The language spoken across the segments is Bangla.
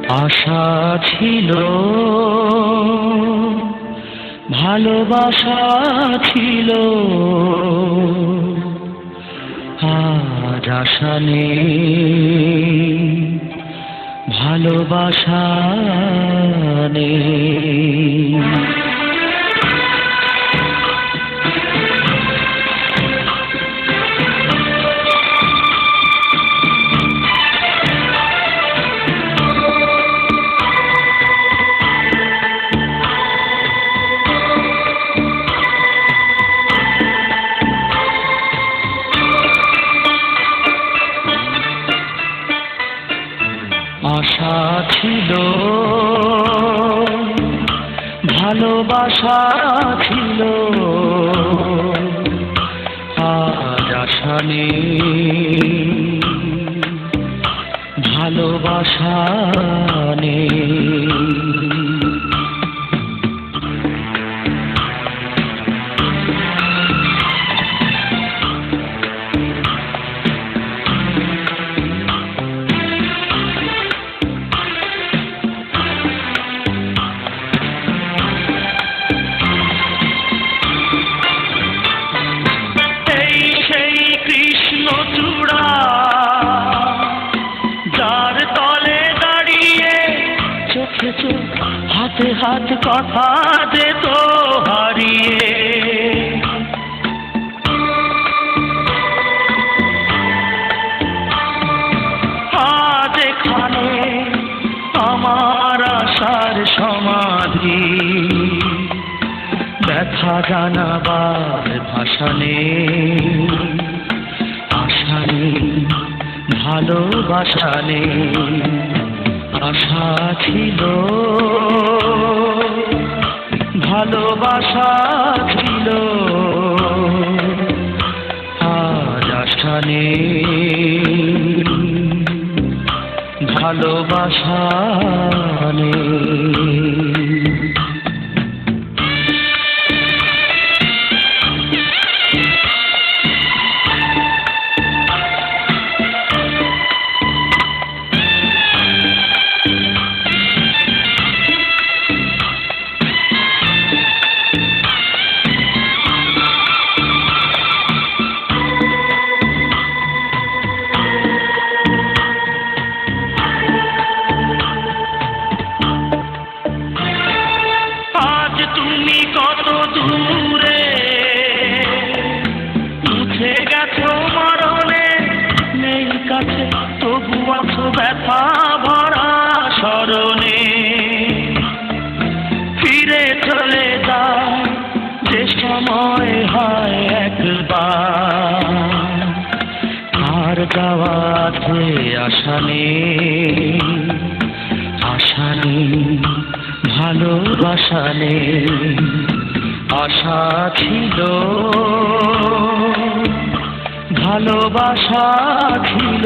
আশা ছিল, ভালোবাসা ছিল, আজ আশা নেই, ভালোবাসা নেই। আশা ছিল, ভালোবাসা ছিল, আজ আশা নেই, ভালোবাসা নেই। হাতে হাত কথা দে তো হারিয়ে, আজ এখানে আমার আশার সমাধি, ব্যথা জানাবার ভাষা নেই, আশা নেই, ভালোবাসা নেই। আশা ছিল, ভালোবাসা ছিল, আজ আশা নেই, ভালোবাসা নেই। তবু আছো ব্যথা ভরা স্মরণে, ফিরে চলে যাও যে সময় হয় একবার, আর যাওয়াতে আশা নেই, আশা নেই, ভালোবাসা নেই। আশা ছিল, ভালোবাসা ছিল,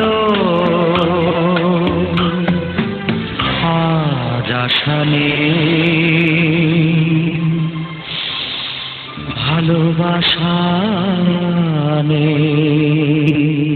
আজ আশা নেই, ভালোবাসা নেই।